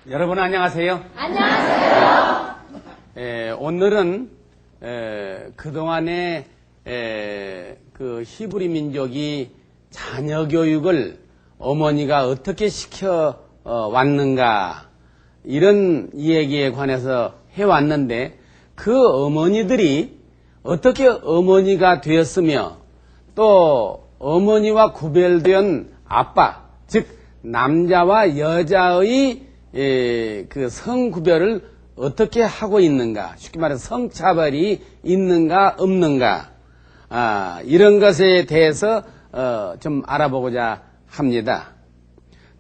여러분 안녕하세요. 안녕하세요. 오늘은 그동안에 그 히브리 민족이 자녀 교육을 어머니가 어떻게 시켜 왔는가 이런 이야기에 관해서 해왔는데 그 어머니들이 어떻게 어머니가 되었으며 또 어머니와 구별된 아빠 즉 남자와 여자의 그 성구별을 어떻게 하고 있는가, 쉽게 말해서 성차별이 있는가 없는가, 이런 것에 대해서 좀 알아보고자 합니다.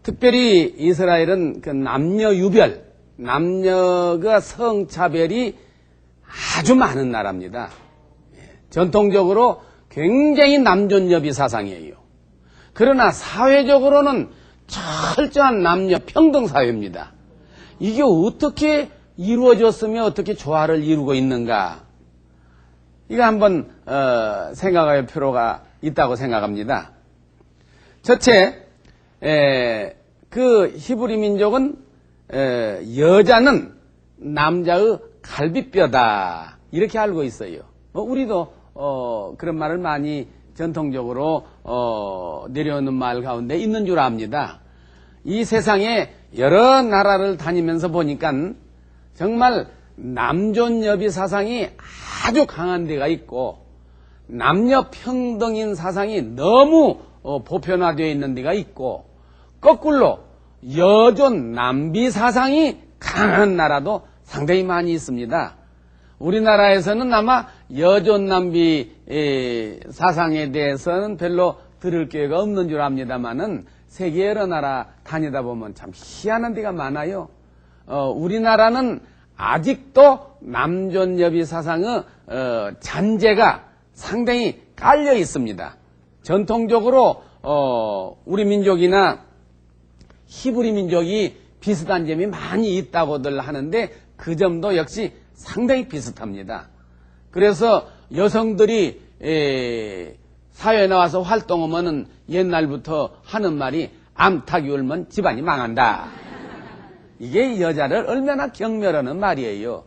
특별히 이스라엘은 그 남녀 유별, 남녀가 성차별이 아주 많은 나라입니다. 전통적으로 굉장히 남존여비 사상이에요. 그러나 사회적으로는 철저한 남녀 평등 사회입니다. 이게 어떻게 이루어졌으며 어떻게 조화를 이루고 있는가? 이거 한번 생각할 필요가 있다고 생각합니다. 첫째, 그 히브리 민족은 여자는 남자의 갈비뼈다 이렇게 알고 있어요. 우리도 그런 말을 많이 전통적으로 내려오는 말 가운데 있는 줄 압니다. 이 세상에 여러 나라를 다니면서 보니까 정말 남존여비 사상이 아주 강한 데가 있고 남녀 평등인 사상이 너무 보편화되어 있는 데가 있고 거꾸로 여존 남비 사상이 강한 나라도 상당히 많이 있습니다. 우리나라에서는 아마 여존 남비 사상에 대해서는 별로 들을 기회가 없는 줄 압니다만은 세계 여러 나라 다니다 보면 참 희한한 데가 많아요. 우리나라는 아직도 남존여비 사상의 잔재가 상당히 깔려 있습니다. 전통적으로 우리 민족이나 히브리 민족이 비슷한 점이 많이 있다고들 하는데 그 점도 역시 상당히 비슷합니다. 그래서 여성들이 사회에 나와서 활동하면은 옛날부터 하는 말이 암탉이 울면 집안이 망한다. 이게 여자를 얼마나 경멸하는 말이에요.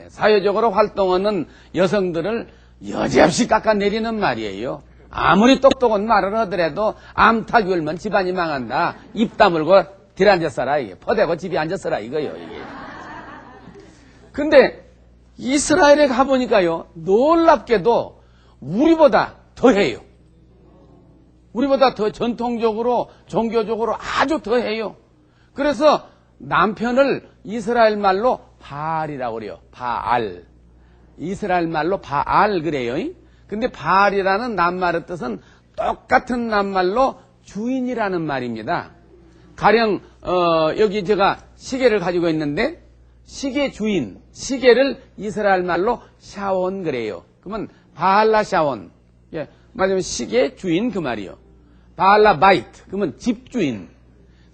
사회적으로 활동하는 여성들을 여지없이 깎아내리는 말이에요. 아무리 똑똑한 말을 하더라도 암탉이 울면 집안이 망한다. 입 다물고 들앉았어라. 이게 퍼대고 집에 앉았어라 이거요. 이게. 근데 이스라엘에 가보니까요, 놀랍게도 우리보다 더해요. 우리보다 더 전통적으로, 종교적으로 아주 더해요. 그래서 남편을 이스라엘 말로 바알이라고 그래요. 바알. 이스라엘 말로 바알 그래요. 근데 바알이라는 낱말의 뜻은 똑같은 낱말로 주인이라는 말입니다. 가령, 여기 제가 시계를 가지고 있는데, 시계 주인, 시계를 이스라엘 말로 샤온 그래요. 그러면 바알라 샤온, 맞으면 시계 주인 그 말이요. 바알라 바이트, 그러면 집주인.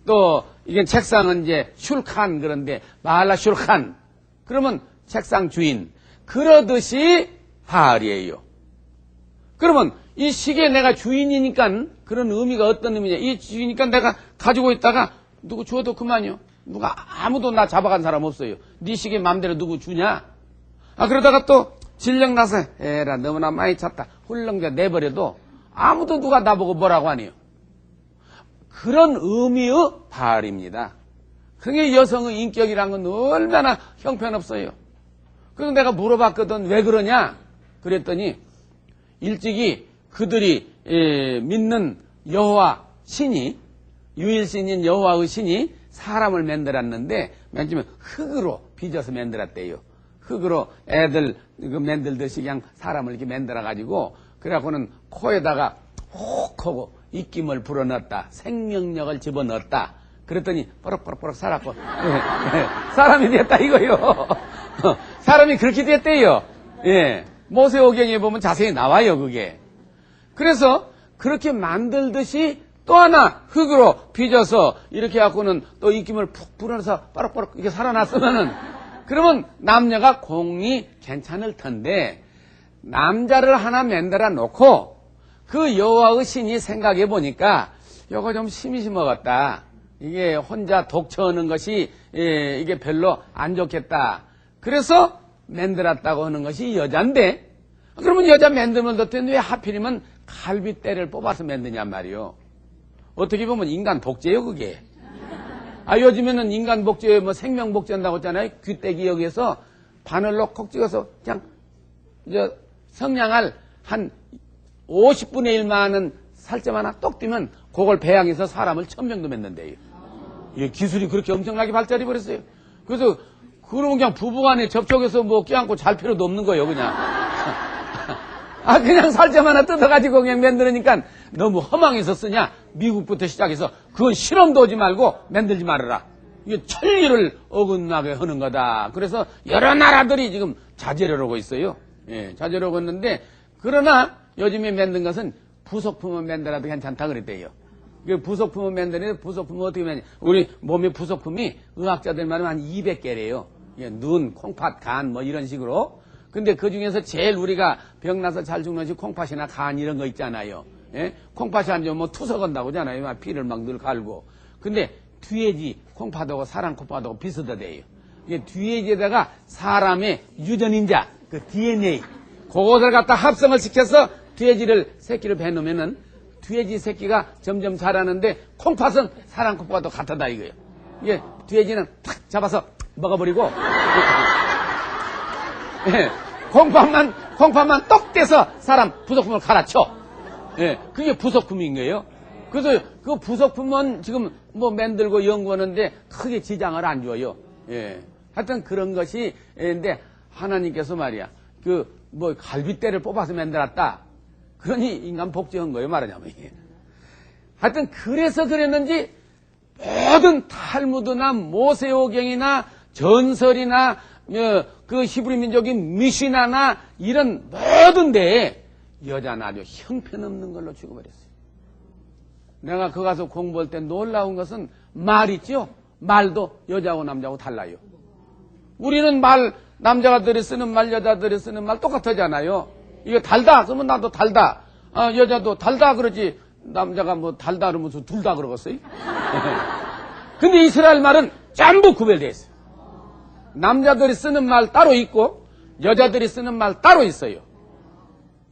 또 이게 책상은 이제 슐칸 그런데 바알라 슐칸, 그러면 책상 주인. 그러듯이 바알이에요. 그러면 이 시계 내가 주인이니까 그런 의미가 어떤 의미냐? 이 주인이니까 내가 가지고 있다가 누구 줘도 그만이요. 누가 아무도 나 잡아간 사람 없어요. 네 시계 맘대로 누구 주냐? 그러다가 또 질령 나서 에라 너무나 많이 찼다 훌렁대 내버려도 아무도 누가 나보고 뭐라고 하네요. 그런 의미의 바알입니다. 그게 여성의 인격이란 건 얼마나 형편없어요. 그래서 내가 물어봤거든. 왜 그러냐? 그랬더니 일찍이 그들이 믿는 여호와 신이, 유일신인 여호와의 신이 사람을 만들었는데 맨 처음에 흙으로 빚어서 만들었대요. 흙으로 애들 만들듯이 그냥 사람을 이렇게 만들어가지고 그래갖고는 코에다가 혹 하고 입김을 불어넣었다. 생명력을 집어넣었다. 그랬더니 뽀록뽀록뽀록 살았고 사람이 됐다 이거요. 사람이 그렇게 됐대요. 모세오경에 보면 자세히 나와요 그게. 그래서 그렇게 만들듯이 또 하나 흙으로 빚어서 이렇게 갖고는 또 입김을 푹 불어넣어서 뽀록뽀록 이렇게 살아났으면은 그러면 남녀가 공이 괜찮을 텐데 남자를 하나 만들어 놓고 그 여호와의 신이 생각해 보니까 이거 좀 심이 먹었다. 이게 혼자 독처하는 것이 이게 별로 안 좋겠다. 그래서 만들었다고 하는 것이 여잔데, 그러면 여자 만들면 어땠는데 왜 하필이면 갈빗대를 뽑아서 만드냔 말이요. 어떻게 보면 인간 복제요, 그게. 요즘에는 인간 복제, 뭐 생명 복제한다고 했잖아요. 귀때기 여기에서 바늘로 콕 찍어서 그냥, 성냥알 한 50분의 1만은 살점 하나 똑 띄면 그걸 배양해서 사람을 1000명도 맺는데요. 기술이 그렇게 엄청나게 발달해 버렸어요. 그래서 그러면 그냥 부부간에 접촉해서 뭐 껴안고 잘 필요도 없는 거예요, 그냥. 그냥 살점 하나 뜯어가지고 그냥 만들으니까 너무 허망해서 쓰냐? 미국부터 시작해서 그건 실험도 오지 말고 만들지 말아라. 이게 천리를 어긋나게 하는 거다. 그래서 여러 나라들이 지금 자제를 하고 있어요. 자제를 하고 있는데, 그러나 요즘에 만든 것은 부속품을 만들어도 괜찮다 그랬대요. 부속품을 만드는데, 부속품은 어떻게 만드냐? 우리 몸의 부속품이 의학자들 말하면 한 200개래요. 눈, 콩팥, 간, 뭐 이런 식으로. 근데 그 중에서 제일 우리가 병나서 잘 죽는 것이 콩팥이나 간 이런 거 있잖아요. 콩팥이 안 좋으면 뭐 투석한다고 하잖아요. 막 피를 막 늘 갈고. 근데 뒤에지 콩팥하고 사람 콩팥하고 비슷하대요. 이게 뒤에지에다가 사람의 유전인자, 그 DNA, 그것을 갖다 합성을 시켜서 뒤에지를 새끼를 배놓으면은 뒤에지 새끼가 점점 자라는데 콩팥은 사람 콩팥도 같다 이거예요. 이게 뒤에지는 탁 잡아서 먹어버리고 콩팥만 떡 떼서 사람 부속품을 갈아쳐. 그게 부속품인 거예요. 그래서 그 부속품은 지금 뭐 만들고 연구하는데 크게 지장을 안 줘요. 하여튼 그런 것이, 근데 하나님께서 말이야, 뭐 갈빗대를 뽑아서 만들었다. 그러니 인간 복제한 거예요, 말하자면. 하여튼 그래서 그랬는지 모든 탈무드나 모세오경이나 전설이나 그 히브리 민족의 미시나나 이런 모든 데에 여자는 아주 형편없는 걸로 죽어버렸어요. 내가 그 가서 공부할 때 놀라운 것은 말 있죠? 말도 여자하고 남자하고 달라요. 우리는 말, 남자들이 쓰는 말, 여자들이 쓰는 말 똑같잖아요. 이거 달다 그러면 나도 달다. 여자도 달다 그러지. 남자가 뭐 달다 그러면 둘 다 그러겠어요? 근데 이스라엘 말은 전부 구별되어 있어요. 남자들이 쓰는 말 따로 있고 여자들이 쓰는 말 따로 있어요.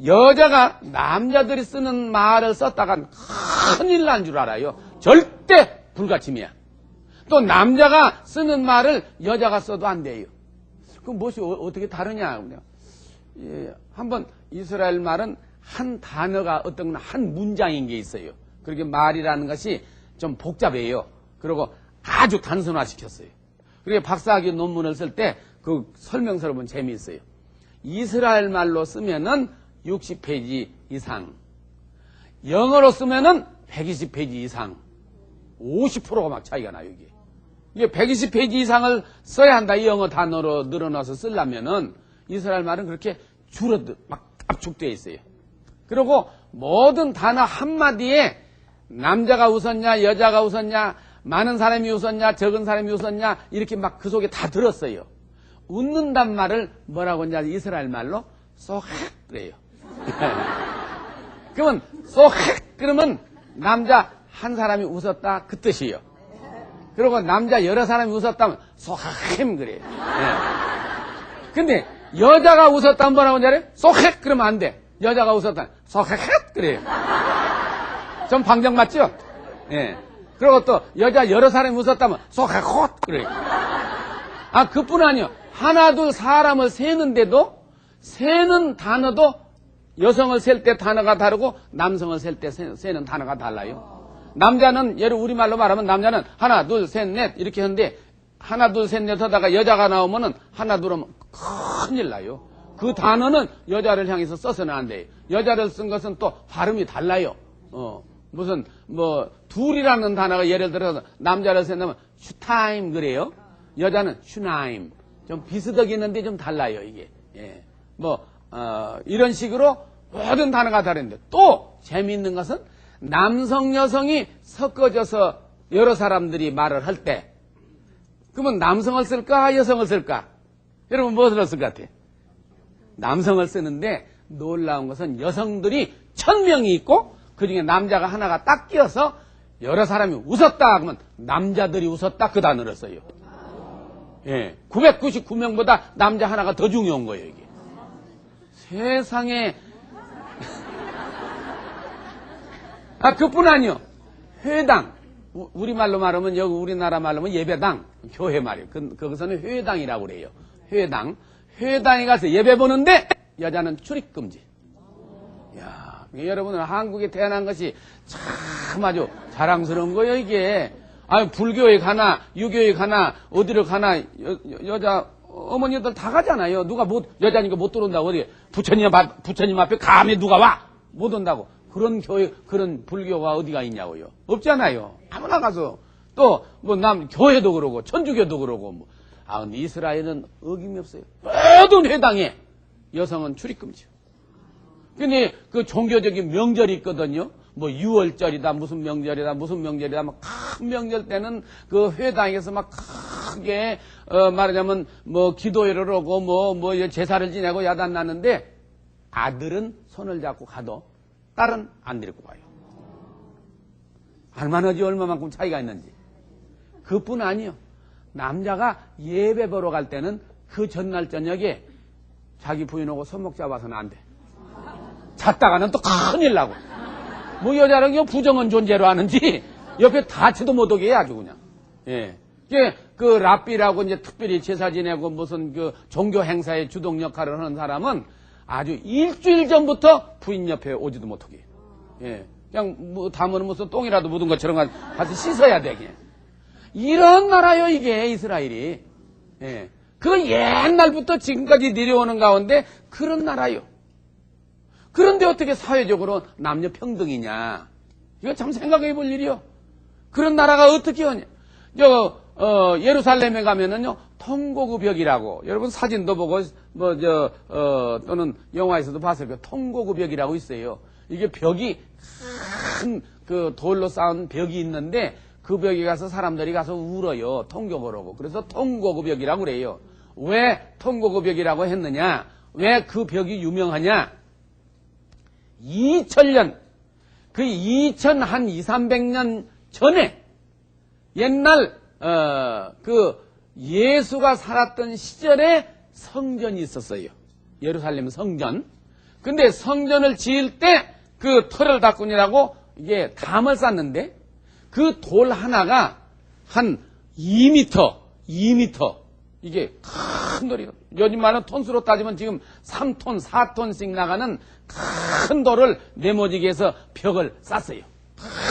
여자가 남자들이 쓰는 말을 썼다간 큰일 난 줄 알아요. 절대 불가침이야. 또 남자가 쓰는 말을 여자가 써도 안 돼요. 그럼 무엇이 어떻게 다르냐? 한번 이스라엘 말은 한 단어가 어떤 한 문장인 게 있어요. 그렇게 말이라는 것이 좀 복잡해요. 그리고 아주 단순화시켰어요. 그리고 박사학위 논문을 쓸 때 그 설명서를 보면 재미있어요. 이스라엘 말로 쓰면은 60페이지 이상, 영어로 쓰면은 120페이지 이상, 50%가 막 차이가 나요, 이게. 이게 120페이지 이상을 써야 한다, 이 영어 단어로 늘어나서 쓰려면은 이스라엘 말은 그렇게 막 압축되어 있어요. 그리고 모든 단어 한마디에 남자가 웃었냐, 여자가 웃었냐, 많은 사람이 웃었냐, 적은 사람이 웃었냐, 이렇게 막 그 속에 다 들었어요. 웃는단 말을 뭐라고 하냐, 이스라엘 말로 쏘헥 그래요. 그러면 쏘헥 그러면 남자 한 사람이 웃었다 그 뜻이에요. 그리고 남자 여러 사람이 웃었다면 쏘헥 그래요. 근데 여자가 웃었다면 뭐라고 하냐, 쏘헥 그러면 안 돼. 여자가 웃었다면 쏘헥 그래요. 좀 방정 맞죠? 그리고 또 여자 여러 사람이 웃었다면 쏘헥 그래요. 그뿐 아니요. 하나 둘 사람을 세는데도 세는 단어도 여성을 셀 때 단어가 다르고 남성을 셀 때 세는 단어가 달라요. 남자는 예를 우리말로 말하면 남자는 하나 둘 셋 넷 이렇게 하는데 하나 둘 셋 넷 하다가 여자가 나오면은 하나 둘 하면 큰일 나요. 그 단어는 여자를 향해서 써서는 안 돼요. 여자를 쓴 것은 또 발음이 달라요. 무슨 뭐 둘이라는 단어가 예를 들어서 남자를 쓴다면 슈타임 그래요. 여자는 슈나임. 좀 비슷하게 있는데 좀 달라요, 이게. 이런 식으로 모든 단어가 다른데 또 재미있는 것은 남성, 여성이 섞어져서 여러 사람들이 말을 할 때 그러면 남성을 쓸까, 여성을 쓸까? 여러분 무엇을 쓸 것 같아요? 남성을 쓰는데 놀라운 것은 여성들이 1000명이 있고 그 중에 남자가 하나가 딱 끼어서 여러 사람이 웃었다 그러면 남자들이 웃었다 그 단어를 써요. 예, 999명보다 남자 하나가 더 중요한 거예요, 이게. 세상에. 그뿐 아니요. 회당. 우리말로 말하면, 여기 우리나라 말로 하면 예배당, 교회 말이에요. 거기서는 회당이라고 그래요. 회당. 회당에 가서 예배 보는데, 여자는 출입금지. 이야, 여러분은 한국에 태어난 것이 참 아주 자랑스러운 거예요, 이게. 불교에 가나, 유교에 가나, 어디를 가나, 여자, 어머니들 다 가잖아요. 누가 여자니까 못 들어온다고. 어디, 부처님 앞에 감히 누가 와? 못 온다고. 그런 교회, 그런 불교가 어디가 있냐고요. 없잖아요. 아무나 가서. 또, 교회도 그러고, 천주교도 그러고, 근데 이스라엘은 어김이 없어요. 모든 회당에 여성은 출입금지요. 근데 그 종교적인 명절이 있거든요. 유월절이다, 무슨 명절이다, 큰 명절 때는 그 회당에서 막 크게, 말하자면, 기도회를 하고, 제사를 지내고 야단 나는데, 아들은 손을 잡고 가도, 딸은 안 데리고 가요. 알만하지 얼마만큼 차이가 있는지. 그뿐 아니요. 남자가 예배 보러 갈 때는 그 전날 저녁에 자기 부인하고 손목 잡아서는 안 돼. 잤다가는 또 큰일 나고. 여자는 부정은 존재로 하는지 옆에 다치도 못하게 해 아주 그냥. 예. 그 랍비라고 이제 특별히 제사 지내고 무슨 그 종교 행사의 주동 역할을 하는 사람은 아주 일주일 전부터 부인 옆에 오지도 못하게. 예. 그냥 담으면 무슨 똥이라도 묻은 것처럼 가서 씻어야 되게. 이런 나라요 이게 이스라엘이. 예. 그 옛날부터 지금까지 내려오는 가운데 그런 나라요. 그런데 어떻게 사회적으로 남녀 평등이냐? 이거 참 생각해 볼 일이요. 그런 나라가 어떻게 하냐? 예루살렘에 가면은요, 통고구 벽이라고, 여러분 사진도 보고, 또는 영화에서도 봤을 거예요. 통고구 벽이라고 있어요. 이게 벽이 큰 그 돌로 쌓은 벽이 있는데, 그 벽에 가서 사람들이 가서 울어요. 통곡을 하고. 그래서 통고구 벽이라고 그래요. 왜 통고구 벽이라고 했느냐? 왜 그 벽이 유명하냐? 2000년, 그 2000한 200~300년 전에 옛날 그 예수가 살았던 시절에 성전이 있었어요. 예루살렘 성전. 근데 성전을 지을 때 그 터를 닦으니라고 이게 담을 쌓는데 그 돌 하나가 한 2m 이게 큰 돌이요. 요즘 말은 톤수로 따지면 지금 3톤, 4톤씩 나가는 큰 돌을 네모지게 해서 벽을 쌌어요.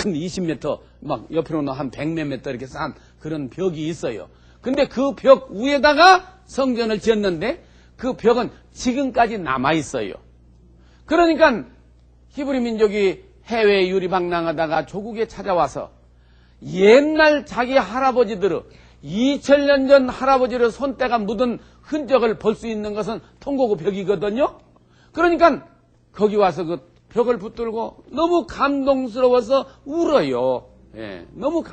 큰 20m, 막 옆으로는 한 100몇 m 이렇게 쌓은 그런 벽이 있어요. 근데 그 벽 위에다가 성전을 지었는데 그 벽은 지금까지 남아있어요. 그러니까 히브리 민족이 해외에 유리방랑하다가 조국에 찾아와서 옛날 자기 할아버지들의 2000년 전 할아버지의 손때가 묻은 흔적을 볼 수 있는 것은 통고구 벽이거든요. 그러니까 거기 와서 그 벽을 붙들고 너무 감동스러워서 울어요. 예, 너무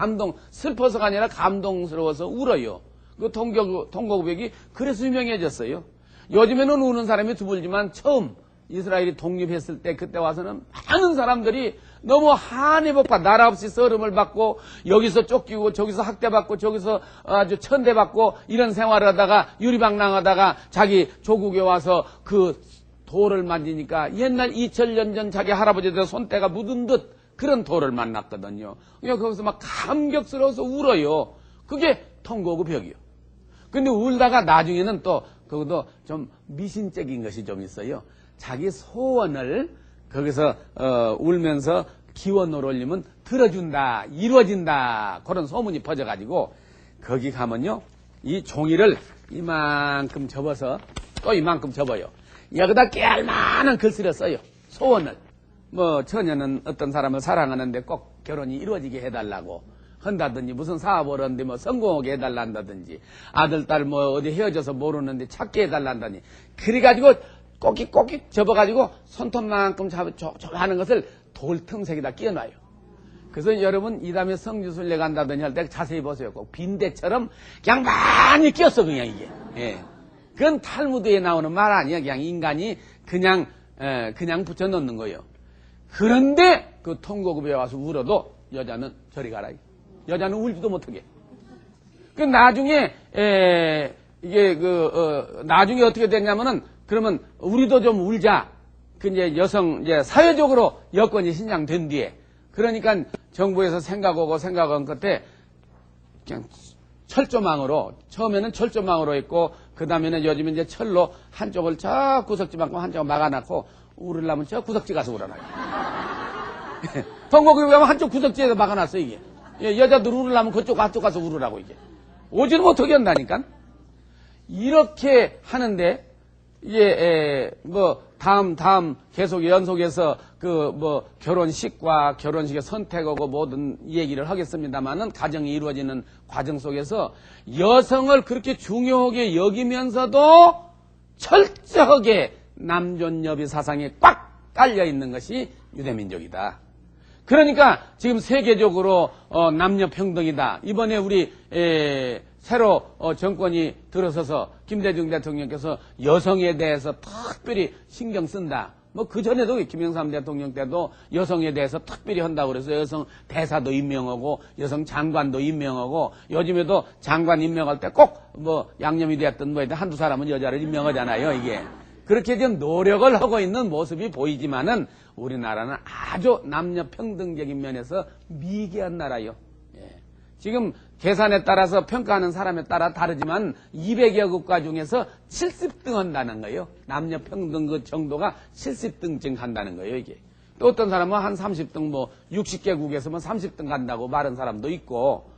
슬퍼서가 아니라 감동스러워서 울어요. 그 통고구 벽이 그래서 유명해졌어요. 요즘에는 우는 사람이 드물지만 처음 이스라엘이 독립했을 때 그때 와서는 많은 사람들이 너무 한해복받 나라 없이 썰음을 받고 여기서 쫓기고 저기서 학대받고 저기서 아주 천대받고 이런 생활을 하다가 유리방랑하다가 자기 조국에 와서 그 돌을 만지니까 옛날 2000년 전 자기 할아버지들 손때가 묻은 듯 그런 돌을 만났거든요. 그냥 거기서 막 감격스러워서 울어요. 그게 통고구 벽이요. 근데 울다가 나중에는 또 그것도 좀 미신적인 것이 좀 있어요. 자기 소원을 거기서 울면서 기원을 올리면 들어준다, 이루어진다 그런 소문이 퍼져가지고 거기 가면요 이 종이를 이만큼 접어서 또 이만큼 접어요. 여기다 깨알만한 글씨를 써요. 소원을 처녀는 어떤 사람을 사랑하는데 꼭 결혼이 이루어지게 해달라고 한다든지 무슨 사업을 하는데 성공하게 해달란다든지 아들 딸 어디 헤어져서 모르는데 찾게 해달란다니 그래가지고 꼭꼭 접어가지고 손톱만큼 하는 것을 돌틈색에다 끼워놔요. 그래서 여러분 이 다음에 성지순례 간다든지 할 때 자세히 보세요. 꼭 빈대처럼 그냥 많이 끼었어 그냥 이게. 예. 그건 탈무드에 나오는 말 아니야. 그냥 인간이 그냥 붙여놓는 거예요. 그런데 그 통고급에 와서 울어도 여자는 저리 가라. 여자는 울지도 못하게. 그 나중에 이게 나중에 어떻게 됐냐면은 그러면 우리도 좀 울자. 그 이제 여성 이제 사회적으로 여건이 신장된 뒤에 그러니까 정부에서 생각한 끝에 그냥 철조망으로 처음에는 철조망으로 했고 그 다음에는 요즘에 이제 철로 한쪽을 저 구석지 막고 한쪽을 막아놨고 울으려면 저 구석지 가서 울어놔요. 통곡이 가면 한쪽 구석지에서 막아놨어 이게. 여자들 울으려면 그쪽 앞쪽 가서 울으라고 이게. 오지는 못하게 한다니까. 이렇게 하는데 이게 다음 계속 연속해서 결혼식과 결혼식의 선택하고 모든 얘기를 하겠습니다만은 가정이 이루어지는 과정 속에서 여성을 그렇게 중요하게 여기면서도 철저하게 남존여비 사상이 꽉 깔려 있는 것이 유대민족이다. 그러니까 지금 세계적으로 남녀 평등이다. 이번에 우리 새로 정권이 들어서서 김대중 대통령께서 여성에 대해서 특별히 신경 쓴다. 그전에도 김영삼 대통령 때도 여성에 대해서 특별히 한다고 그래서 여성 대사도 임명하고 여성 장관도 임명하고 요즘에도 장관 임명할 때 꼭 양념이 되었던 한두 사람은 여자를 임명하잖아요, 이게. 그렇게 좀 노력을 하고 있는 모습이 보이지만은 우리나라는 아주 남녀 평등적인 면에서 미개한 나라요. 지금 계산에 따라서 평가하는 사람에 따라 다르지만 200여 국가 중에서 70등 한다는 거예요. 남녀 평등 그 정도가 70등쯤 간다는 거예요, 이게. 또 어떤 사람은 한 30등 60개국에서 30등 간다고 말하는 사람도 있고.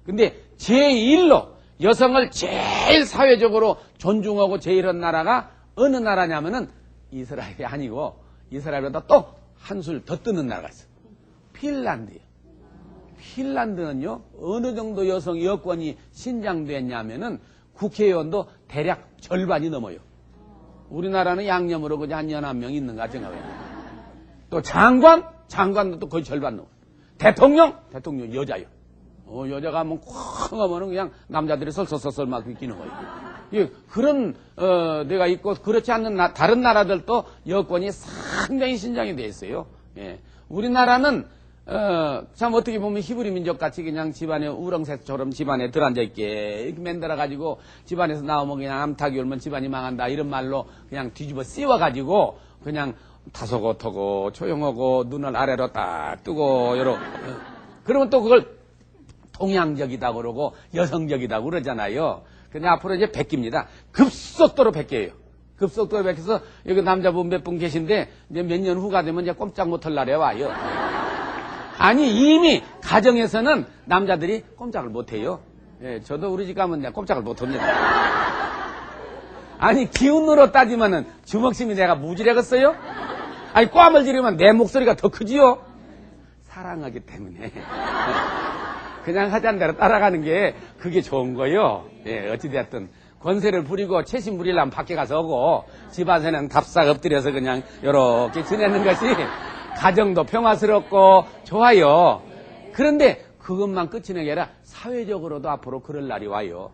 근데 제1로 여성을 제일 사회적으로 존중하고 제일한 나라가 어느 나라냐면은 이스라엘이 아니고 이스라엘보다 또 한술 더 뜨는 나라가 있어요. 핀란드예요. 핀란드는요, 어느 정도 여성 여건이 신장됐냐면은 국회의원도 대략 절반이 넘어요. 우리나라는 양념으로 그냥 한 11명 있는가 생각해요. 또 장관도 또 거의 절반 넘어요. 대통령 여자요. 여자가 한번 콱 하면은 그냥 남자들이 설설설설 막 끼는 거예요. 그런, 데가 있고, 그렇지 않는 다른 나라들도 여건이 상당히 신장이 돼 있어요. 우리나라는 참 어떻게 보면 히브리 민족같이 그냥 집안에 우렁새처럼 집안에 들어앉아있게 이렇게 만들어가지고 집안에서 나오면 그냥 암탉이 울면 집안이 망한다 이런 말로 그냥 뒤집어 씌워가지고 그냥 다소곳하고 조용하고 눈을 아래로 딱 뜨고 그러면 또 그걸 동양적이다 그러고 여성적이다 그러잖아요. 근데 앞으로 이제 베낍니다. 급속도로 베껴요. 급속도로 베껴서 여기 남자분 몇 분 계신데 이제 몇 년 후가 되면 이제 꼼짝 못할 날에 와요. 아니 이미 가정에서는 남자들이 꼼짝을 못해요. 저도 우리 집 가면 내가 꼼짝을 못합니다. 아니 기운으로 따지면은 주먹심이 내가 무지래겠어요? 아니 꽈을 지르면 내 목소리가 더 크지요? 사랑하기 때문에 그냥 하자는 대로 따라가는 게 그게 좋은 거요. 어찌되었든 권세를 부리고 최신 부리려면 밖에 가서 하고 집안에는 답싹 엎드려서 그냥 요렇게 지내는 것이 가정도 평화스럽고 좋아요. 그런데 그것만 끝이는 게 아니라 사회적으로도 앞으로 그럴 날이 와요.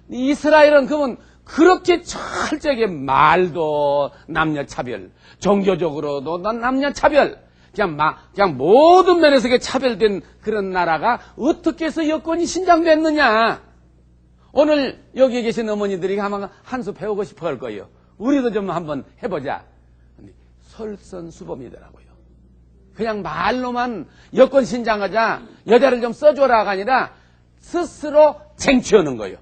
이스라엘은 그러면 그렇게 철저하게 말도 남녀차별, 종교적으로도 남녀차별, 그냥 모든 면에서 차별된 그런 나라가 어떻게 해서 여건이 신장됐느냐. 오늘 여기 계신 어머니들이 아마 한 수 배우고 싶어 할 거예요. 우리도 좀 한번 해보자. 솔선수범이더라고요. 그냥 말로만 여건 신장하자, 여자를 좀 써줘라가 아니라 스스로 쟁취하는 거예요.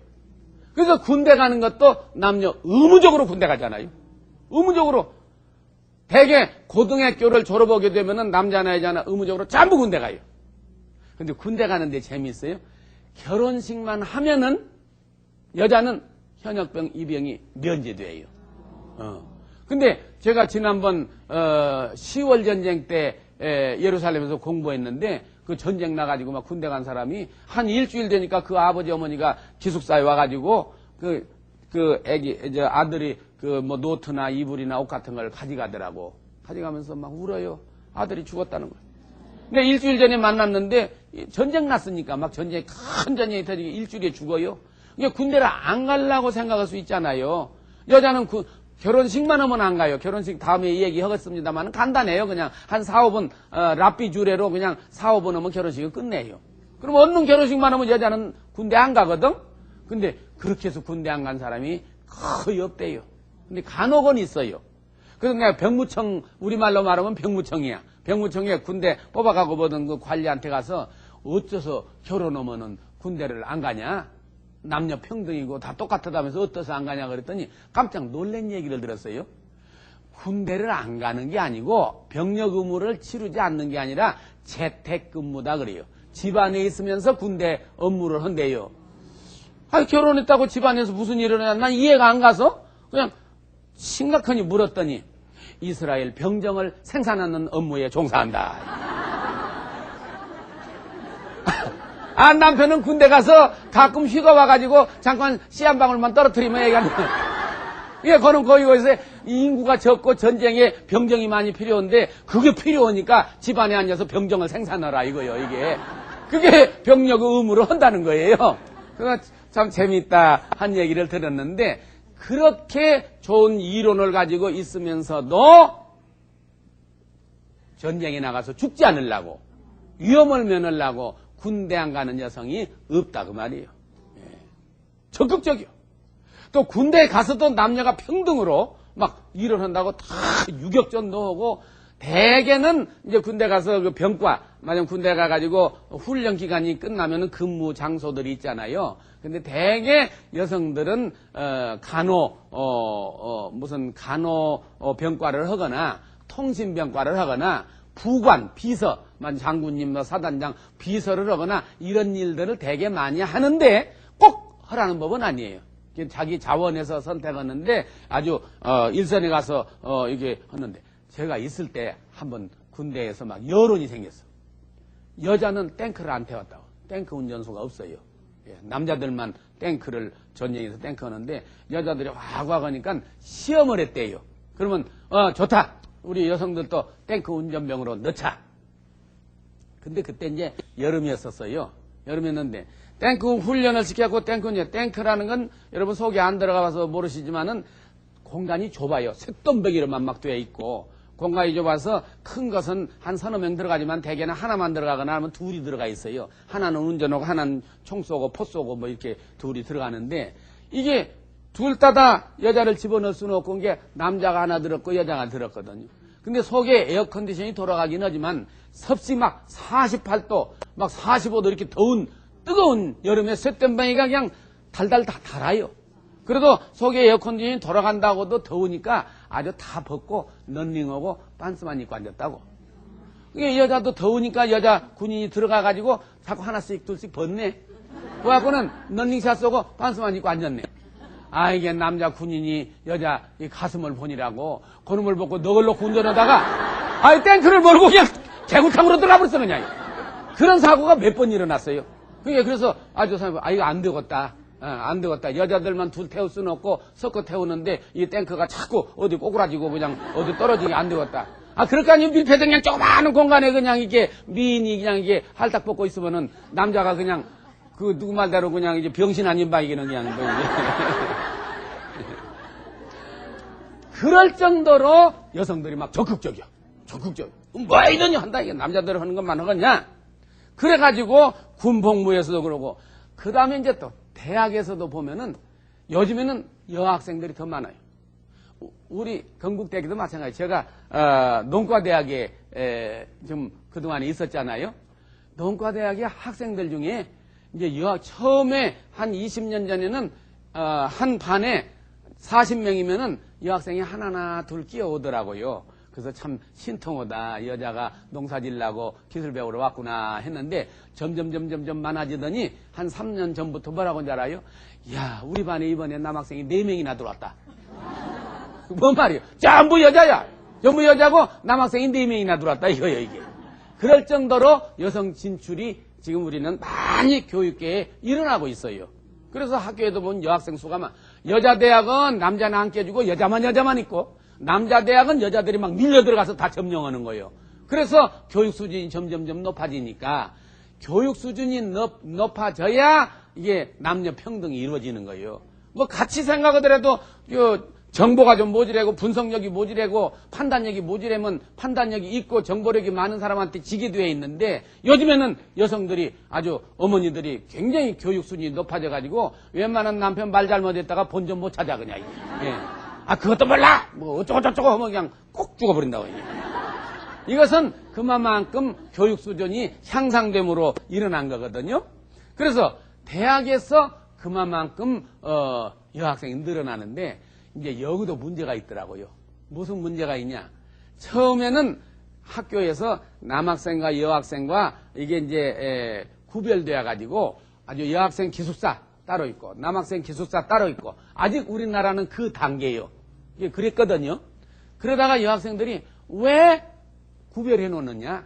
그래서 군대 가는 것도 남녀 의무적으로 군대 가잖아요. 의무적으로. 대개 고등학교를 졸업하게 되면은 남자나 여자나 의무적으로 전부 군대 가요. 근데 군대 가는데 재미있어요. 결혼식만 하면은 여자는 현역병, 입병이 면제돼요. 근데 제가 지난번 10월 전쟁 때 예루살렘에서 공부했는데 그 전쟁 나가지고 막 군대 간 사람이 한 일주일 되니까 그 아버지 어머니가 기숙사에 와가지고 아들이 노트나 이불이나 옷 같은 걸 가져가더라고. 가져가면서 막 울어요. 아들이 죽었다는 거예요. 근데 일주일 전에 만났는데 전쟁 났으니까 막 큰 전쟁이 터지고 일주일에 죽어요. 그러니까 군대를 안 가려고 생각할 수 있잖아요. 여자는 결혼식만 하면 안 가요. 결혼식 다음에 얘기하겠습니다만 간단해요. 그냥 한 4, 5분 랍비 주례로 그냥 4, 5분 하면 결혼식을 끝내요. 그럼 얻는 결혼식만 하면 여자는 군대 안 가거든? 근데 그렇게 해서 군대 안 간 사람이 거의 없대요. 근데 간혹은 있어요. 그래서 내가 병무청, 우리말로 말하면 병무청이야. 병무청에 군대 뽑아가고 보던 그 관리한테 가서 어째서 결혼하면은 군대를 안 가냐? 남녀 평등이고 다 똑같다면서 어떠서 안 가냐 그랬더니 깜짝 놀란 얘기를 들었어요. 군대를 안 가는 게 아니고 병력 의무를 치르지 않는 게 아니라 재택근무다 그래요. 집안에 있으면서 군대 업무를 한대요. 아, 결혼했다고 집안에서 무슨 일을 하냐? 난 이해가 안 가서 그냥 심각하니 물었더니 이스라엘 병정을 생산하는 업무에 종사한다. 아, 남편은 군대 가서 가끔 휴가 와가지고 잠깐 씨 한 방울만 떨어뜨리면 얘기하는 예, 그는 거기서 인구가 적고 전쟁에 병정이 많이 필요한데 그게 필요하니까 집안에 앉아서 병정을 생산하라 이거요, 이게. 그게 병력의 의무로 한다는 거예요. 그거 참 재밌다 한 얘기를 들었는데 그렇게 좋은 이론을 가지고 있으면서도 전쟁에 나가서 죽지 않으려고 위험을 면하려고 군대 안 가는 여성이 없다 그 말이에요. 예. 적극적이요. 또 군대에 가서도 남녀가 평등으로 막 일을 한다고 다 유격전도 하고 대개는 이제 군대 가서 그 병과 만약 군대 가가지고 훈련 기간이 끝나면은 근무 장소들이 있잖아요. 근데 대개 여성들은 무슨 간호 병과를 하거나 통신병과를 하거나 부관, 비서, 장군님, 사단장, 비서를 하거나 이런 일들을 되게 많이 하는데 꼭 하라는 법은 아니에요. 자기 자원에서 선택하는데 아주 일선에 가서 이게 하는데 제가 있을 때 한번 군대에서 막 여론이 생겼어. 여자는 탱크를 안 태웠다고. 탱크 운전수가 없어요. 예, 남자들만 탱크를 전쟁에서 탱크 하는데 여자들이 와과 하니까 시험을 했대요. 그러면 좋다. 우리 여성들도 탱크 운전병으로 넣자. 근데 그때 이제 여름이었었어요. 여름이었는데 탱크 훈련을 시켜갖고 탱크라는 건 여러분 속에 안 들어가서 모르시지만은 공간이 좁아요. 쇳돈배기로만 막 되어 있고 공간이 좁아서 큰 것은 한 서너 명 들어가지만 대개는 하나만 들어가거나 하면 둘이 들어가 있어요. 하나는 운전하고 하나는 총 쏘고 포 쏘고 뭐 이렇게 둘이 들어가는데 이게 둘 다 여자를 집어넣을 수는 없고 이게 남자가 하나 들었고 여자가 들었거든요. 근데 속에 에어컨디션이 돌아가긴 하지만 섭씨 막 48도 막 45도 이렇게 더운 뜨거운 여름에 쇳돈배기가 그냥 달달 다 달아요. 그래도 속에 에어컨디션이 돌아간다고도 더우니까 아주 다 벗고 런닝하고 반스만 입고 앉았다고. 이게 여자도 더우니까 여자 군인이 들어가가지고 자꾸 하나씩 둘씩 벗네. 그래갖고는 런닝샷 쏘고 반스만 입고 앉았네. 아, 이게 남자 군인이 여자 이 가슴을 보니라고 그놈을 벗고 넋을 놓고 운전하다가 아이 탱크를 몰고 그냥 개구탕으로 들어가 버렸어 그냥. 그런 사고가 몇 번 일어났어요. 그래서 아주 사람 이거 안 되겠다. 안 되겠다. 여자들만 둘 태울 수는 없고 섞어 태우는데 이 탱크가 자꾸 어디 꼬꾸라지고 그냥 어디 떨어지게 안 되겠다. 아, 그러니까 이 밀폐된 그냥 조그마한 공간에 그냥 이게 미인이 그냥 이게 할딱 벗고 있으면은 남자가 그냥 그 누구 말대로 그냥 이제 병신 아닌 바이기는 그냥 뭐 그럴 정도로 여성들이 막 적극적이야. 적극적. 뭐 이러니 한다. 이게 남자들이 하는 것만 하겠냐? 그래가지고 군복무에서도 그러고 그 다음에 이제 또 대학에서도 보면은 요즘에는 여학생들이 더 많아요. 우리 건국대학도 마찬가지. 제가 농과대학에 좀 그동안에 있었잖아요. 농과대학의 학생들 중에 이제 처음에 한 20년 전에는 한 반에 40명이면은 여학생이 하나나 둘 끼어오더라고요. 그래서 참 신통하다. 여자가 농사짓려고 기술 배우러 왔구나 했는데 점점 많아지더니 한 3년 전부터 뭐라고 하는지 알아요? 야, 우리 반에 이번에 남학생이 4명이나 들어왔다. 뭔 말이에요? 전부 여자야. 전부 여자고 남학생이 4명이나 들어왔다 이거예요, 이게. 그럴 정도로 여성 진출이 지금 우리는 많이 교육계에 일어나고 있어요. 그래서 학교에도 보면 여학생 수가 많아. 여자 대학은 남자는 안 껴주고 여자만 있고 남자 대학은 여자들이 막 밀려 들어가서 다 점령하는 거예요. 그래서 교육 수준이 점점 높아지니까 교육 수준이 높아져야 이게 남녀 평등이 이루어지는 거예요. 뭐 같이 생각하더라도 정보가 좀 모자라고 분석력이 모자라고 판단력이 모자라면 판단력이 있고 정보력이 많은 사람한테 지게 되어 있는데 요즘에는 여성들이 아주 어머니들이 굉장히 교육 수준이 높아져 가지고 웬만한 남편 말 잘못했다가 본전 못 찾아 그냥. 예. 아 그것도 몰라 뭐 어쩌고저쩌고 하면 그냥 꼭 죽어버린다고. 이것은 그만큼 교육 수준이 향상됨으로 일어난 거거든요. 그래서 대학에서 그만큼 여학생이 늘어나는데 이제 여기도 문제가 있더라고요. 무슨 문제가 있냐? 처음에는 학교에서 남학생과 여학생과 이게 이제 구별되어 가지고 아주 여학생 기숙사 따로 있고 남학생 기숙사 따로 있고 아직 우리나라는 그 단계예요. 이게 그랬거든요. 그러다가 여학생들이 왜 구별해 놓느냐?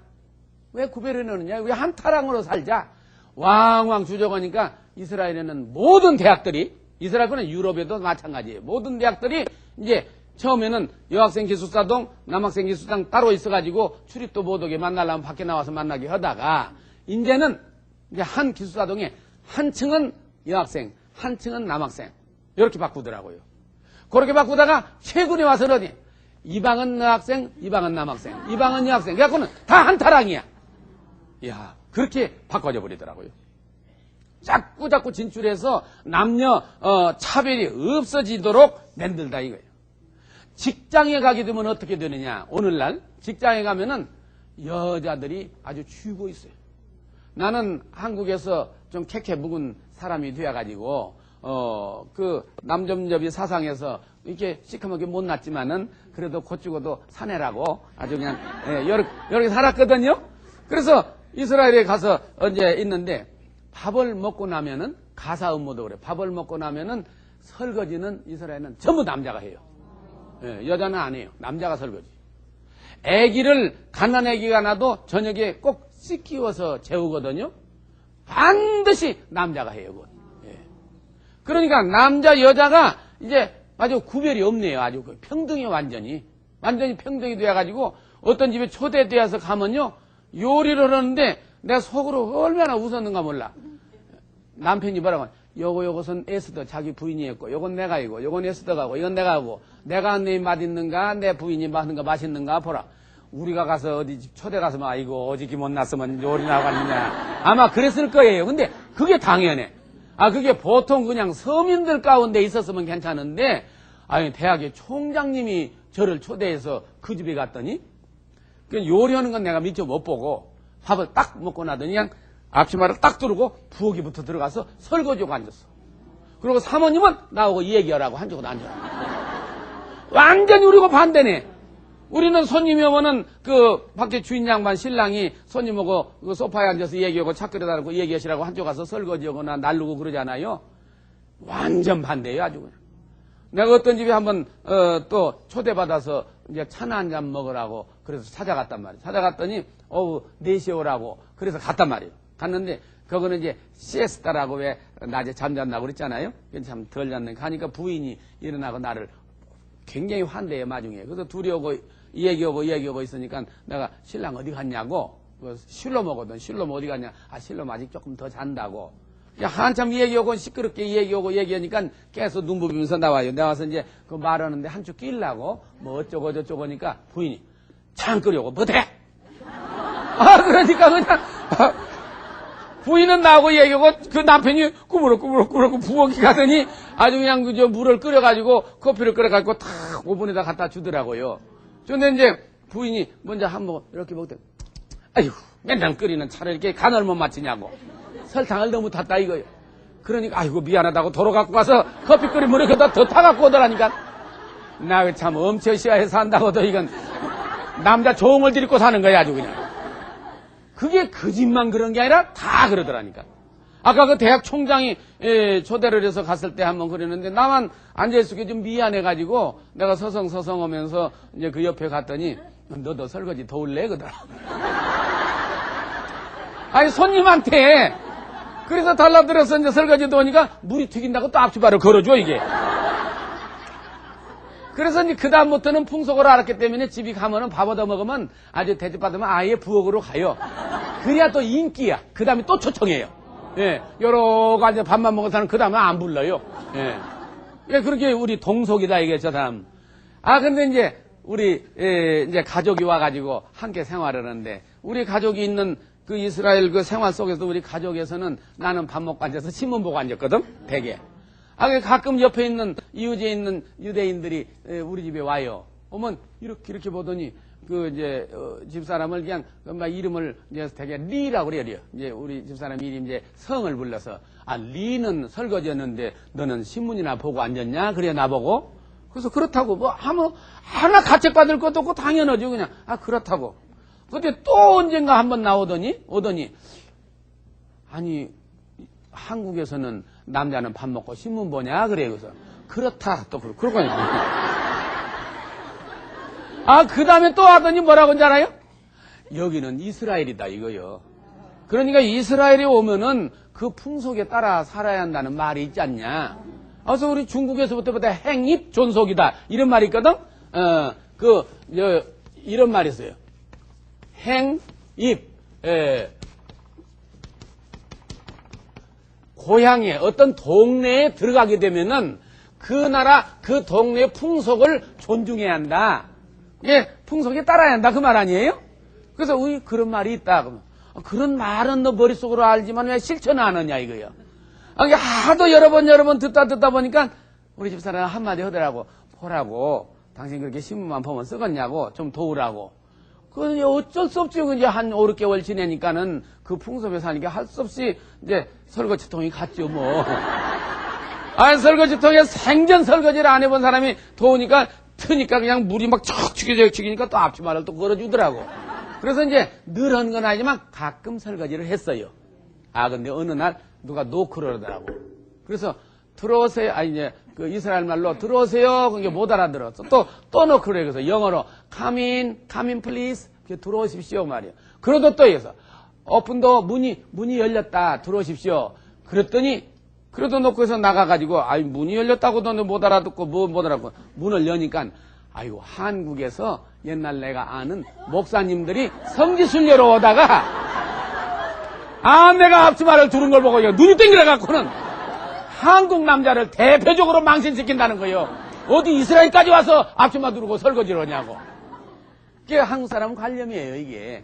왜 구별해 놓느냐? 왜 한 타랑으로 살자? 왕왕 주저거니까 이스라엘에는 모든 대학들이 이스라엘은 유럽에도 마찬가지예요. 모든 대학들이 이제 처음에는 여학생 기숙사동, 남학생 기숙사동 따로 있어가지고 출입도 못 오게 만나려면 밖에 나와서 만나게 하다가 이제는 이제 한 기숙사동에 한 층은 여학생, 한 층은 남학생 이렇게 바꾸더라고요. 그렇게 바꾸다가 최근에 와서는 이 방은 여학생, 이 방은 남학생, 이 방은 여학생. 그래갖고는 다 한 타랑이야. 이야, 그렇게 바꿔져 버리더라고요. 자꾸 진출해서 남녀 차별이 없어지도록 만들다 이거예요. 직장에 가게 되면 어떻게 되느냐? 오늘날 직장에 가면은 여자들이 아주 쥐고 있어요. 나는 한국에서 좀 캐캐 묵은 사람이 되어가지고 그 남점접이 사상에서 이렇게 시커멓게 못났지만은 그래도 고치고도 사내라고 아주 그냥 이렇게 살았거든요. 그래서 이스라엘에 가서 이제 있는데 밥을 먹고 나면은 가사 음모도 그래. 밥을 먹고 나면은 설거지는 이스라엘은 전부 남자가 해요. 여자는 안 해요. 남자가 설거지. 애기를 갓난 애기가 나도 저녁에 꼭 씻기워서 재우거든요. 반드시 남자가 해요. 그건. 그러니까 남자 여자가 이제 아주 구별이 없네요. 아주 평등이 완전히 평등이 되어가지고 어떤 집에 초대되어서 가면요 요리를 하는데 내가 속으로 얼마나 웃었는가 몰라. 남편이 뭐라고 요것은 에스더 자기 부인이 했고 요건 내가 이고 요건 에스더가 하고 이건 내가 하고 내가 한 입 맛있는가 내 부인이 맛있는가 맛있는가 보라. 우리가 가서 어디 집 초대 가서 막 이거 어저께 못 났으면 요리 나가느냐 아마 그랬을 거예요. 근데 그게 당연해. 그게 보통 그냥 서민들 가운데 있었으면 괜찮은데 아니 대학의 총장님이 저를 초대해서 그 집에 갔더니 요리하는 건 내가 미처 못 보고 밥을 딱 먹고 나더니 그냥 앞치마를 딱 두르고 부엌에부터 들어가서 설거지하고 앉았어. 그리고 사모님은 나오고 얘기하라고 한쪽으로 앉아라. 완전히 우리고 반대네. 우리는 손님이 오면은 그 밖에 주인 양반 신랑이 손님하고 그 소파에 앉아서 얘기하고 차 끓여달라고 얘기하시라고 한쪽 가서 설거지하거나 날르고 그러잖아요. 완전 반대예요, 아주 그냥. 내가 어떤 집에 한번 또 초대받아서 이제 차나 한 잔 먹으라고 그래서 찾아갔단 말이에요. 찾아갔더니 4시에 오라고 그래서 갔단 말이에요. 갔는데 그거는 이제 시에스타라고 왜 낮에 잠잔다고 그랬잖아요. 참 덜 잤네. 가니까 부인이 일어나고 나를 굉장히 환대해 마중에. 그래서 둘이 오고 얘기하고 있으니까 내가 신랑 어디 갔냐고 실로 먹거든. 실로 어디 갔냐? 실로 아직 조금 더 잔다고. 한참 얘기하고 시끄럽게 얘기하니까 계속 눈 부비면서 나와요. 나와서 이제 그 말하는데 한쪽 끼려고 뭐 어쩌고 저쩌고 하니까 부인이 창 끓여고 못해. 그러니까 그냥 부인은 나하고 얘기하고 그 남편이 꾸물럭 부엌에 가더니 아주 그냥 그저 물을 끓여가지고 커피를 끓여가지고 탁 오븐에다 갖다 주더라고요. 근데 이제 부인이 먼저 한번 이렇게 먹더니 아이고 맨날 끓이는 차를 이렇게 간을 못 맞추냐고 설탕을 너무 탔다 이거예요. 그러니까 아이고 미안하다고 도로 갖고 가서 커피 끓인 물에 그다 더 타갖고 오더라니까. 나 참 엄청 시야해서 산다고도 이건 남자 종을 들이고 사는 거야 아주 그냥. 그게 그 집만 그런 게 아니라 다 그러더라니까. 아까 그 대학 총장이 초대를 해서 갔을 때 한번 그랬는데 나만 앉아있을게 좀 미안해가지고 내가 서성서성 하면서 이제 그 옆에 갔더니 너도 설거지 도울래? 그러더라. 아니 손님한테 그래서 달라들어서 이제 설거지 도우니까 물이 튀긴다고 또 앞치마를 걸어줘 이게. 그래서 이제 그다음부터는 풍속을 알았기 때문에 집에 가면은 밥 얻어 먹으면 아주 대접받으면 아예 부엌으로 가요. 그래야 또 인기야. 그 다음에 또 초청해요. 여러 가지 밥만 먹은 사람은 그 다음에 안 불러요. 예, 그렇게 우리 동속이다 이게 저 사람. 근데 이제 우리 이제 가족이 와가지고 함께 생활을 하는데 우리 가족이 있는 그 이스라엘 그 생활 속에서 우리 가족에서는 나는 밥 먹고 앉아서 신문 보고 앉았거든 대개. 가끔 옆에 있는 이웃에 있는 유대인들이 우리 집에 와요. 오면 이렇게 보더니 그 이제 집사람을 그냥 막 이름을 이제 되게 리라고 그래요. 이제 우리 집사람 이름 이제 성을 불러서 리는 설거지였는데 너는 신문이나 보고 앉았냐? 그래 나보고. 그래서 그렇다고 뭐 하나 가책받을 것도 없고 당연하죠 그냥. 그렇다고. 근데 또 언젠가 한번 오더니 아니 한국에서는 남자는 밥 먹고 신문 보냐? 그래. 그래서 그렇다 또 그러거든요. 그 다음에 또 하더니 뭐라고 하는지 알아요? 여기는 이스라엘이다 이거요. 그러니까 이스라엘에 오면은 그 풍속에 따라 살아야 한다는 말이 있지 않냐. 그래서 우리 중국에서부터 행입 존속이다 이런 말이 있거든. 이런 말이 있어요. 행입. 고향에 어떤 동네에 들어가게 되면은 그 나라 그 동네의 풍속을 존중해야 한다. 풍속에 따라야 한다 그 말 아니에요? 그래서 그런 말이 있다. 그러면 그런 말은 너 머릿속으로 알지만 왜 실천 안 하냐 이거요. 하도 여러 번 듣다 보니까 우리 집사람 한마디 하더라고. 보라고 당신 그렇게 신문만 보면 쓰겠냐고 좀 도우라고. 그 어쩔 수 없지. 이제 한 5, 6개월 지내니까는 그 풍속에 사니까 할 수 없이 이제 설거지통이 갔죠 뭐. 설거지통에 생전 설거지를 안 해본 사람이 도우니까 트니까 그냥 물이 막 척축이니까 또 앞치마를 또 걸어주더라고. 그래서 이제 늘 하는 건 아니지만 가끔 설거지를 했어요. 근데 어느 날 누가 노크를 하더라고. 그래서 들어오세요. 이제 그 이스라엘 말로 들어오세요. 그게 못 알아들었어. 또 노크를 해. 그래서 영어로 come in please. 들어오십시오 말이야. 그러다 또 해서 오픈도 문이 열렸다. 들어오십시오. 그래도 놓고 해서 나가가지고 문이 열렸다고도 못 알아듣고 못 알아듣고 문을 여니까 한국에서 옛날 내가 아는 목사님들이 성지순례로 오다가 내가 앞치마를 두른 걸 보고 눈이 땡겨갖고는 한국 남자를 대표적으로 망신시킨다는 거예요. 어디 이스라엘까지 와서 앞치마 두르고 설거지를 하냐고. 이게 한국 사람은 관념이에요 이게.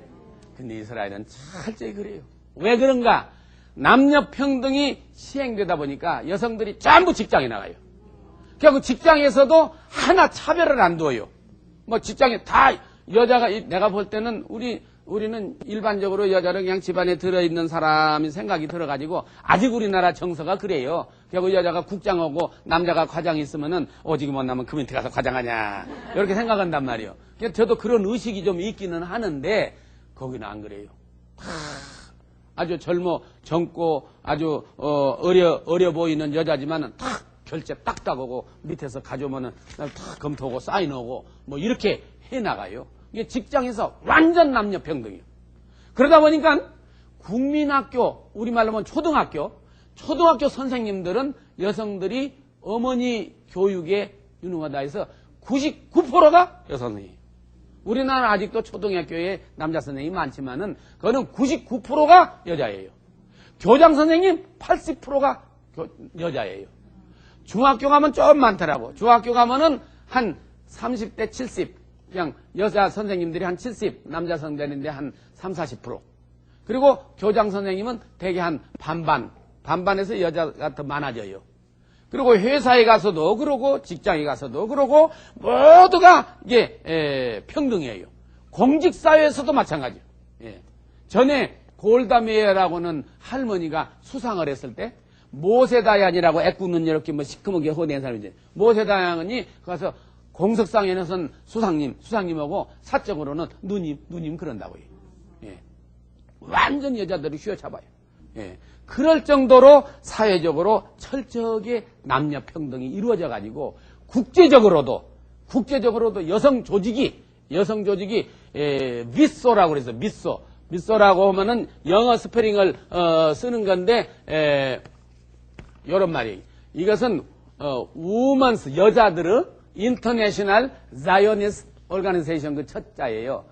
근데 이스라엘은 철저히 그래요. 왜 그런가? 남녀 평등이 시행되다 보니까 여성들이 전부 직장에 나가요. 그리고 직장에서도 하나 차별을 안 둬요. 직장에 다 여자가 내가 볼 때는 우리는 일반적으로 여자는 그냥 집안에 들어있는 사람이 생각이 들어가지고 아직 우리나라 정서가 그래요. 그리고 여자가 국장하고 남자가 과장이 있으면은 오직이 못 나면 그 밑에 가서 과장하냐 이렇게 생각한단 말이에요. 저도 그런 의식이 좀 있기는 하는데 거기는 안 그래요. 아주 젊고 아주 어려 보이는 여자지만은 탁 결제 딱 따고 밑에서 가져오면은 탁 검토하고 사인하고 이렇게 해나가요. 이게 직장에서 완전 남녀 평등이에요. 그러다 보니까 국민학교, 우리말로 하면 초등학교 선생님들은 여성들이 어머니 교육에 유능하다 해서 99%가 여성이에요. 우리나라는 아직도 초등학교에 남자 선생님이 많지만은 그거는 99%가 여자예요. 교장 선생님 80%가 여자예요. 중학교 가면 좀 많더라고. 중학교 가면은 한 30대 70, 그냥 여자 선생님들이 한 70, 남자 선생님들이 한 30, 40%. 그리고 교장 선생님은 대개 한 반반에서 여자가 더 많아져요. 그리고 회사에 가서도 그러고 직장에 가서도 그러고 모두가 이게 평등해요. 공직사회에서도 마찬가지예요. 전에 골다메이어라고는 할머니가 수상을 했을 때 모세다얀이라고 애꾸는 이렇게 시커멓게 허대한 사람이지. 모세다얀이 가서 공석상에는 수상님하고 사적으로는 누님 그런다고요. 완전 여자들이 휘어잡아요. 그럴 정도로 사회적으로 철저하게 남녀 평등이 이루어져 가지고 국제적으로도 여성 조직이 미소라고 그래서 미소라고 하면은 영어 스페링을 쓰는 건데 이런 말이에요. 이것은 우먼스 여자들의 인터내셔널 자이오니스트 오르가니제이션 그 첫 자예요.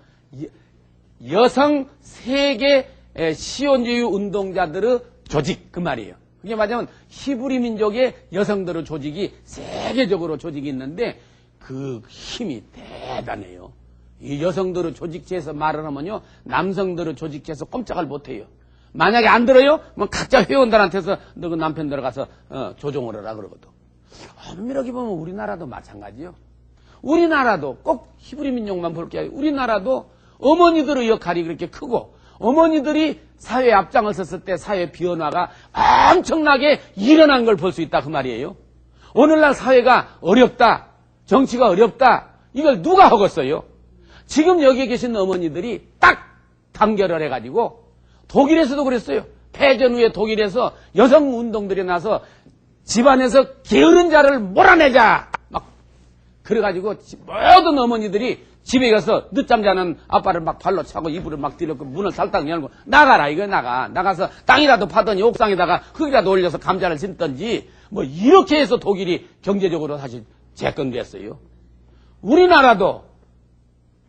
여성 세계 시온주의 운동자들의 조직 그 말이에요. 그게 말하자면 히브리 민족의 여성들의 조직이 세계적으로 조직이 있는데 그 힘이 대단해요. 이 여성들의 조직체에서 말을 하면요, 남성들의 조직체에서 꼼짝을 못해요. 만약에 안 들어요? 뭐 각자 회원들한테서 너 그 남편 들어가서 조종을 하라 그러거든. 엄밀하게 보면 우리나라도 마찬가지요. 우리나라도 꼭 히브리 민족만 볼 게 아니고 우리나라도 어머니들의 역할이 그렇게 크고 어머니들이 사회에 앞장을 섰을 때 사회 변화가 엄청나게 일어난 걸 볼 수 있다 그 말이에요. 오늘날 사회가 어렵다, 정치가 어렵다, 이걸 누가 하겠어요? 지금 여기 계신 어머니들이 딱 단결을 해가지고 독일에서도 그랬어요. 패전 후에 독일에서 여성 운동들이 나서 집안에서 게으른 자를 몰아내자 막 그래가지고 모든 어머니들이 집에 가서 늦잠 자는 아빠를 막 발로 차고 이불을 막 뒤로 문을 살짝 열고 나가라 이거 나가서 땅이라도 파더니 옥상에다가 흙이라도 올려서 감자를 심던지 뭐 이렇게 해서 독일이 경제적으로 다시 재건됐어요. 우리나라도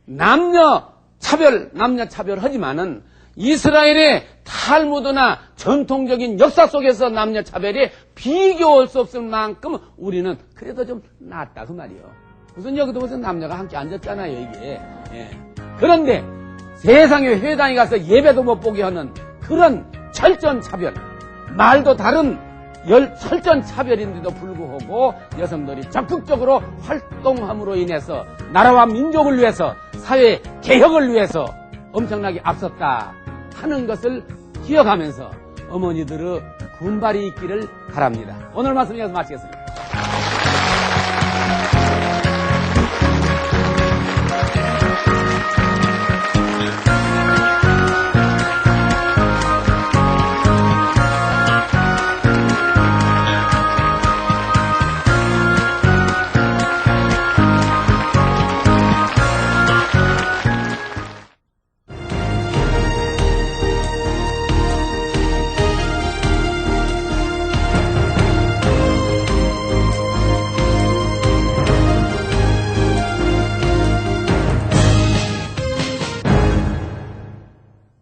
남녀 차별 하지만은 이스라엘의 탈무드나 전통적인 역사 속에서 남녀 차별에 비교할 수 없을 만큼 우리는 그래도 좀 낫다 그 말이에요. 무슨 여기도 무슨 남녀가 함께 앉았잖아요 이게. 예. 그런데 세상에 회당에 가서 예배도 못 보게 하는 그런 철저한 차별, 말도 다른 철저한 차별인데도 불구하고 여성들이 적극적으로 활동함으로 인해서 나라와 민족을 위해서 사회 개혁을 위해서 엄청나게 앞섰다 하는 것을 기억하면서 어머니들의 군발이 있기를 바랍니다. 오늘 말씀 여기서 마치겠습니다.